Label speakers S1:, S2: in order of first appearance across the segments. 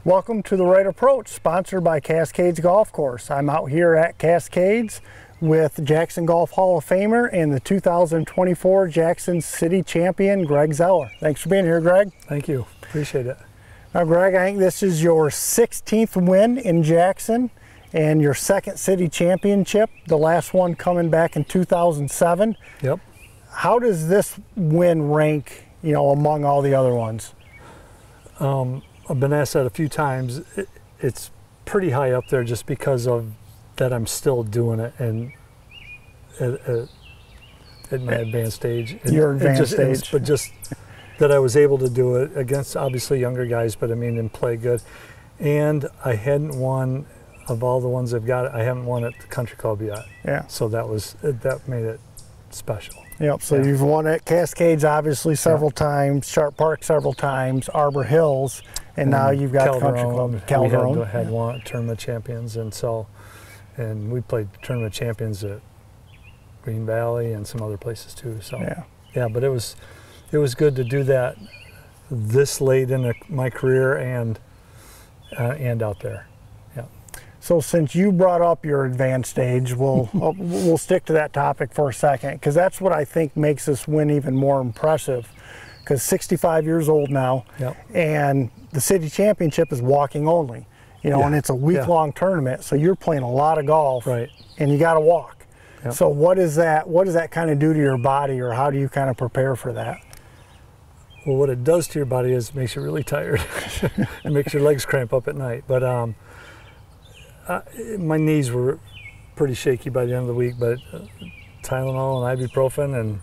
S1: Welcome to The Right Approach, sponsored by Cascades Golf Course. I'm out here at Cascades with Jackson Golf Hall of Famer and the 2024 Jackson City Champion, Greg Zeller. Thanks for being here, Greg.
S2: Thank you. Appreciate it.
S1: Now, Greg, I think this is your 16th win in Jackson and your second city championship, the last one coming back in 2007.
S2: Yep.
S1: How does this win rank, among all the other ones?
S2: I've been asked that a few times. It's pretty high up there just because of that I'm still doing it and at my advanced stage.
S1: Your advanced stage.
S2: But just that I was able to do it against obviously younger guys, but I mean, and play good. And I hadn't won, of all the ones I've got, I haven't won at the country club yet.
S1: Yeah.
S2: So that made it special.
S1: Yep, so you've won at Cascades obviously several times, Sharp Park several times, Arbor Hills, and now you've got the country club, Calderon.
S2: We had won tournament champions, and we played tournament champions at Green Valley and some other places too. So yeah, but it was good to do that this late in my career and out there.
S1: So since you brought up your advanced stage, we'll stick to that topic for a second, because that's what I think makes this win even more impressive. Because 65 years old now, and the city championship is walking only, and it's a week-long tournament, so you're playing a lot of golf,
S2: right?
S1: And you got to walk.
S2: Yep.
S1: So what does that kind of do to your body, or how do you kind of prepare for that?
S2: Well, what it does to your body is it makes you really tired. It makes your legs cramp up at night, but my knees were pretty shaky by the end of the week, but Tylenol and ibuprofen,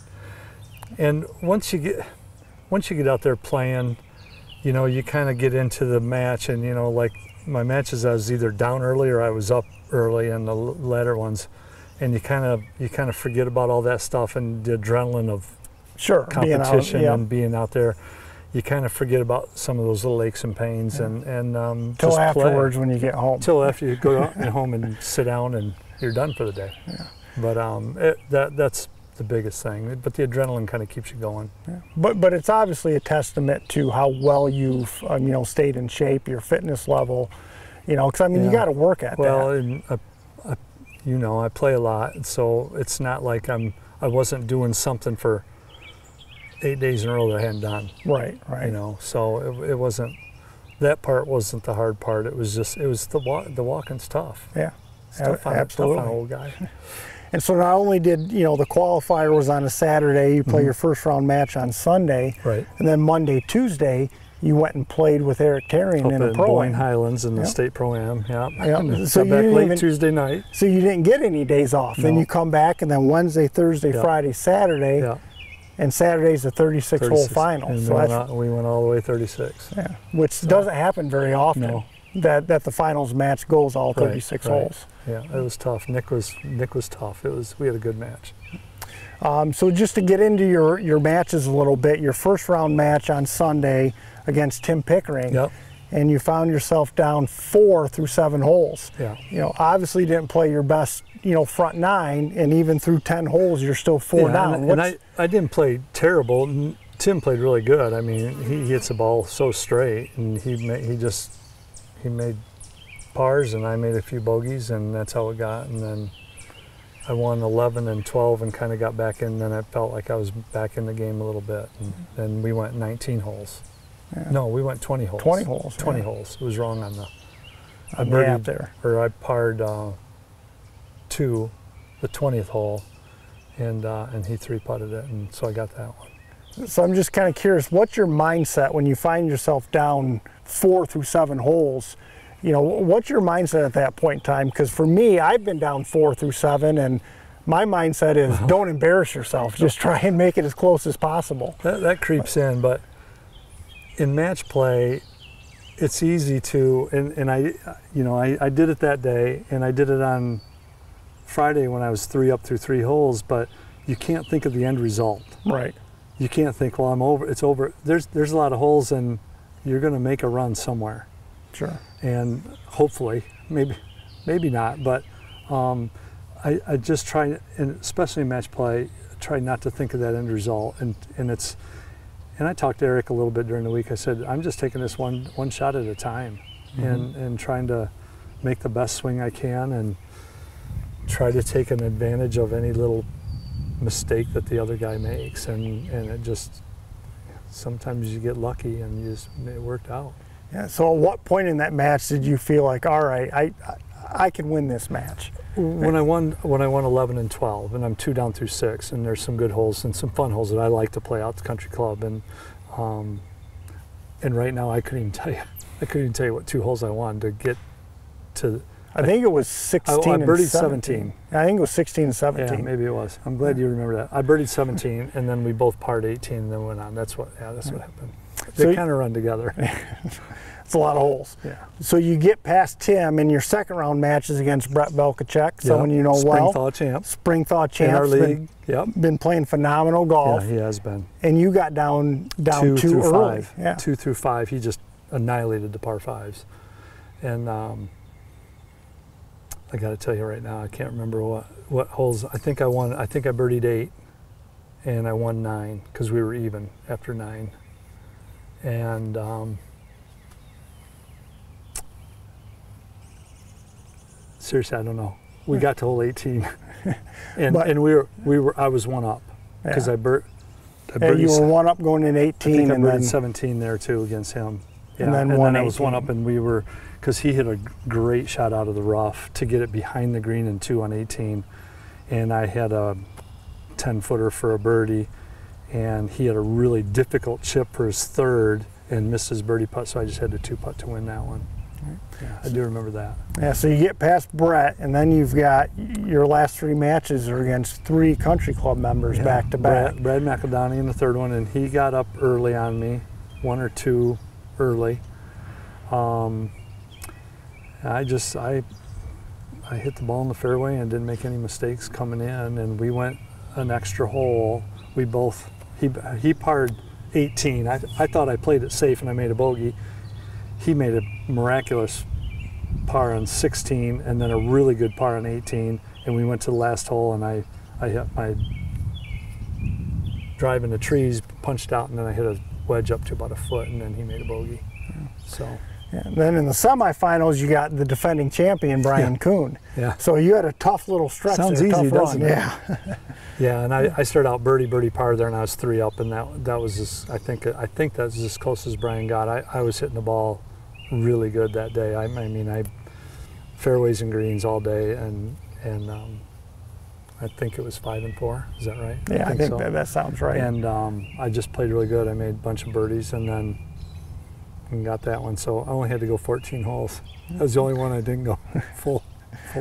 S2: and once you get out there playing, you kind of get into the match, and like my matches, I was either down early or I was up early in the latter ones, and you kind of forget about all that stuff and the adrenaline of competition and being out there. You kind of forget about some of those little aches and pains, and
S1: till afterwards when you get home.
S2: Till after you go out home and sit down and you're done for the day. Yeah. But that's the biggest thing. But the adrenaline kind of keeps you going.
S1: Yeah. But it's obviously a testament to how well you've stayed in shape, your fitness level. Because I mean you got to work at that.
S2: Well, I play a lot, so it's not like I wasn't doing something for 8 days in a row that I hadn't done.
S1: Right.
S2: So it wasn't, that part wasn't the hard part. It was the walking's tough.
S1: Yeah,
S2: absolutely. Tough on an old guy.
S1: And so not only did, the qualifier was on a Saturday, you play your first round match on Sunday.
S2: Right.
S1: And then Monday, Tuesday, you went and played with Eric Tarian in a pro-am.
S2: Boyne Highlands in the state pro-am,
S1: So
S2: back late Tuesday night.
S1: So you didn't get any days off. No. Then you come back, and then Wednesday, Thursday, Friday, Saturday. Yeah. And Saturday's a 36-hole final.
S2: And
S1: so
S2: we went all the way 36.
S1: Yeah, which doesn't happen very often. No. That the finals match goes all 36 holes.
S2: Yeah, it was tough. Nick was tough. We had a good match.
S1: So just to get into your matches a little bit, your first round match on Sunday against Tim Pickering.
S2: Yep.
S1: And you found yourself down 4 through 7 holes.
S2: Yeah.
S1: Obviously didn't play your best, front 9, and even through 10 holes, you're still 4 down.
S2: And I didn't play terrible. Tim played really good. I mean, he hits the ball so straight, and he made pars, and I made a few bogeys, and that's how it got. And then I won 11 and 12 and kind of got back in, and then I felt like I was back in the game a little bit. And then we went 19 holes. Yeah. No, we went 20 holes.
S1: 20 holes.
S2: 20 holes. It was wrong on the
S1: birdied there.
S2: Or I parred 2, the 20th hole, and he 3-putted it, and so I got that one.
S1: So I'm just kind of curious, what's your mindset when you find yourself down 4 through 7 holes? What's your mindset at that point in time? Because for me, I've been down 4 through 7, and my mindset is don't embarrass yourself. Just try and make it as close as possible.
S2: That creeps in, but in match play, it's easy to, and I did it that day, and I did it on Friday when I was 3 up through 3 holes, but you can't think of the end result.
S1: Right.
S2: You can't think, well, I'm over, it's over. There's a lot of holes, and you're going to make a run somewhere.
S1: Sure. And
S2: hopefully, maybe not, but I just try, and especially in match play, try not to think of that end result, and I talked to Eric a little bit during the week. I said, I'm just taking this one shot at a time. and trying to make the best swing I can and try to take an advantage of any little mistake that the other guy makes, and it just, sometimes you get lucky and it worked out.
S1: Yeah. So at what point in that match did you feel like, all right, I can win this match?
S2: When I won 11 and 12, and I'm 2 down through 6, and there's some good holes and some fun holes that I like to play out the country club, and right now I couldn't even tell you what 2 holes I won to get to.
S1: I think it was 16
S2: I
S1: and
S2: birdied
S1: 17. I think it was 16 and 17.
S2: Yeah, maybe it was. I'm glad you remember that. I birdied 17, and then we both parred 18, and then went on. That's what happened. They kind of run together.
S1: It's a lot of holes.
S2: Yeah.
S1: So you get past Tim, and your second round match is against Brett Belkacek, someone you know well.
S2: Spring-thaw champ.
S1: Spring-thaw champ.
S2: In our league.
S1: Been playing phenomenal golf.
S2: Yeah, he has been.
S1: And you got down 2
S2: through
S1: early.
S2: 5.
S1: Yeah.
S2: 2 through 5. He just annihilated the par 5s. And I got to tell you right now, I can't remember what holes. I think I won. I think I birdied 8, and I won 9 because we were even after 9. And seriously, I don't know. We got to hole 18, and we were. I was 1 up because I birdied.
S1: You were 1 up going in 18,
S2: I think I
S1: and
S2: birdied
S1: then
S2: 17 there too against him. Yeah,
S1: and then
S2: I was 1 up, and we were, because he hit a great shot out of the rough to get it behind the green and 2 on 18, and I had a 10-footer for a birdie, and he had a really difficult chip for his 3rd and missed his birdie putt, so I just had to 2-putt to win that one. Yeah, I do remember that.
S1: Yeah, so you get past Brett, and then you've got your last 3 matches are against 3 country club members back to back.
S2: Brad McEldowney in the 3rd one, and he got up early on me, 1 or 2 early. I hit the ball in the fairway and didn't make any mistakes coming in, and we went an extra hole. We both, he parred 18. I thought I played it safe and I made a bogey. He made a miraculous par on 16 and then a really good par on 18, and we went to the last hole, and I hit my drive in the trees, punched out, and then I hit a wedge up to about 1 foot, and then he made a bogey. So.
S1: Yeah, and then in the semifinals, you got the defending champion, Brian Kuhn.
S2: Yeah.
S1: So you had a tough little stretch.
S2: Sounds
S1: there,
S2: easy,
S1: tough
S2: doesn't
S1: run.
S2: it?
S1: Yeah.
S2: Yeah, and I started out birdie par there, and I was 3 up, and that was just, I think that's as close as Brian got. I was hitting the ball really good that day. I mean, I fairways and greens all day, and I think it was 5 and 4. Is that right?
S1: Yeah, I think
S2: so.
S1: that sounds right.
S2: And I just played really good. I made a bunch of birdies, and then got that one. So I only had to go 14 holes. That was the only one I didn't go full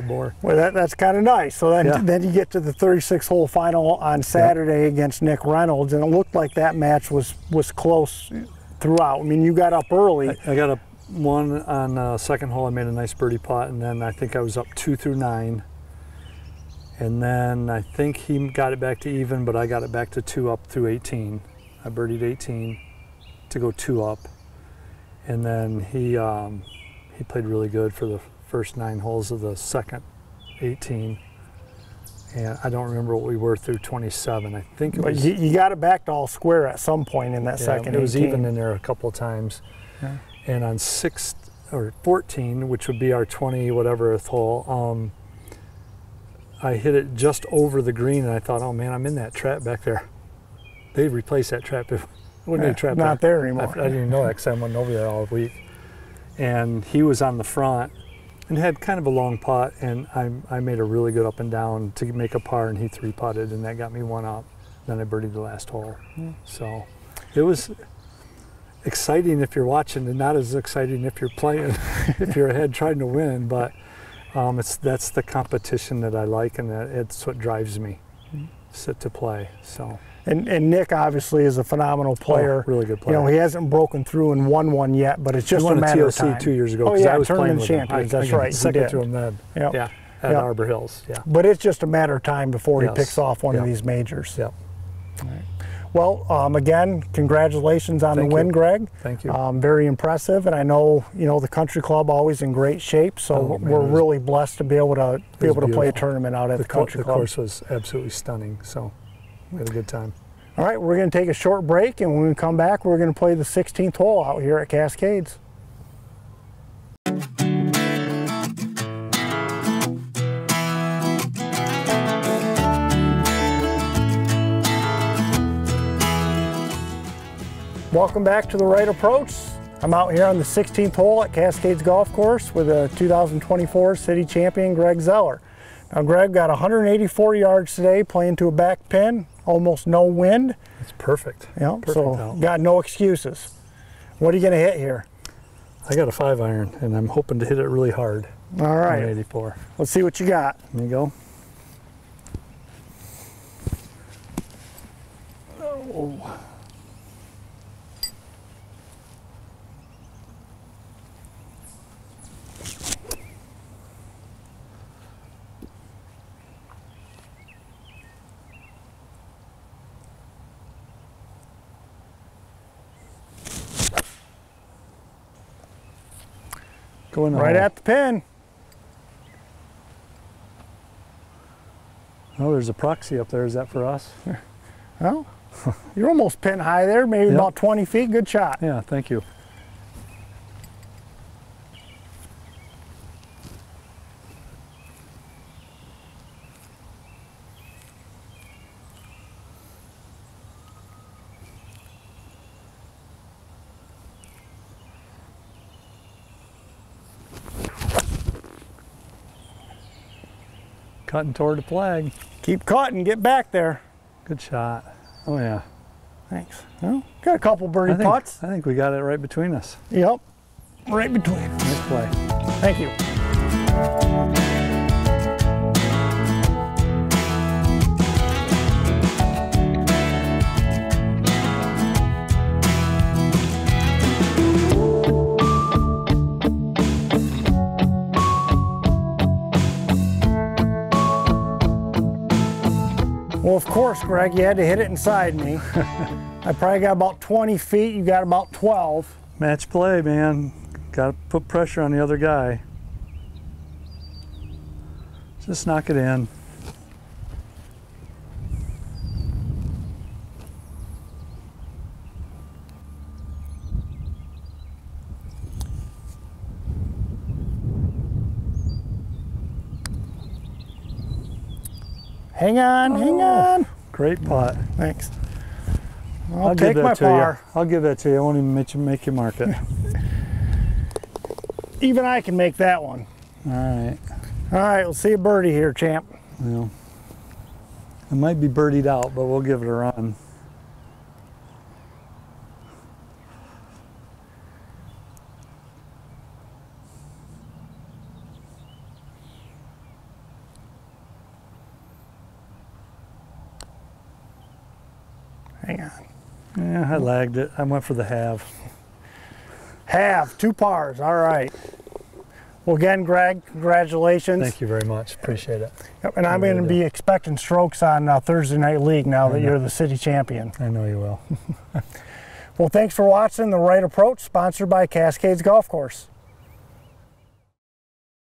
S2: bore.
S1: Well, that's kind of nice. So then you get to the 36-hole final on Saturday against Nick Reynolds, and it looked like that match was close throughout. I mean, you got up early.
S2: I got up 1 on 2nd hole. I made a nice birdie putt, and then I think I was up 2 through 9. And then I think he got it back to even, but I got it back to 2 up through 18. I birdied 18 to go 2 up. And then he played really good for the first 9 holes of the second 18. And I don't remember what we were through 27. I think it was.
S1: You got it back to all square at some point in that second 18.
S2: It was even in there a couple of times. Yeah. And on 6 or 14, which would be our 20 whatever hole, I hit it just over the green, and I thought, oh man, I'm in that trap back there. They replaced that trap.
S1: Not there anymore.
S2: I didn't even know that because I went over there all week. And he was on the front and had kind of a long putt, and I made a really good up and down to make a par, and he 3-putted, and that got me 1 up. Then I birdied the last hole. So it was exciting if you're watching, and not as exciting if you're playing, if you're ahead trying to win. But that's the competition that I like, and it's what drives me to play. So.
S1: And Nick obviously is a phenomenal player.
S2: Oh, really good player.
S1: You know, he hasn't broken through and won one yet, but it's just a matter of time.
S2: He won a TOC 2 years ago.
S1: Oh yeah,
S2: I was
S1: tournament
S2: playing with
S1: champions.
S2: him.
S1: That's right.
S2: Second to him then.
S1: Yep.
S2: Yeah, at Arbor Hills. Yeah.
S1: But it's just a matter of time before he picks off one of these majors.
S2: Yep.
S1: All right. Well, again, congratulations on the win, Greg.
S2: Thank you.
S1: Very impressive, and I know the country club always in great shape. So we're really blessed to be able to play a tournament out at the country club.
S2: The course was absolutely stunning. So we had a good time.
S1: All right, we're going to take a short break, and when we come back, we're going to play the 16th hole out here at Cascades. Welcome back to the Right Approach. I'm out here on the 16th hole at Cascades Golf Course with a 2024 city champion, Greg Zeller. Now Greg got 184 yards today, playing to a back pin, almost no wind.
S2: It's perfect.
S1: Yeah,
S2: perfect
S1: so
S2: out.
S1: Got no excuses. What are you going to hit here?
S2: I got a 5-iron, and I'm hoping to hit it really hard.
S1: All right.
S2: 184.
S1: Let's see what you got.
S2: There you go.
S1: Oh.
S2: Going
S1: right at the pin.
S2: Oh, there's a proxy up there. Is that for us?
S1: Well, you're almost pin high there, maybe about 20 feet. Good shot.
S2: Yeah, thank you. Cutting toward the flag.
S1: Keep cutting, get back there.
S2: Good shot. Oh yeah.
S1: Thanks. Well, got a couple birdie putts.
S2: I think we got it right between us.
S1: Yep, right between.
S2: Nice play.
S1: Thank you. Well, of course, Greg, you had to hit it inside me. I probably got about 20 feet, you got about 12.
S2: Match play, man. Got to put pressure on the other guy. Just knock it in.
S1: Hang on, hang on.
S2: Great putt.
S1: Thanks.
S2: I'll
S1: take
S2: give
S1: my
S2: that to
S1: par.
S2: you. I'll give that to you. I won't even make you mark it.
S1: Even I can make that one.
S2: All right.
S1: All right, we'll see a birdie here, champ.
S2: Well, it might be birdied out, but we'll give it a run.
S1: Hang on.
S2: Yeah, I lagged it. I went for the halve.
S1: Halve, 2 pars, all right. Well, again, Greg, congratulations.
S2: Thank you very much. Appreciate it.
S1: Yep, and I'm going to be expecting strokes on Thursday Night League now that you're the city champion.
S2: I know you will.
S1: Well, thanks for watching The Right Approach, sponsored by Cascades Golf Course.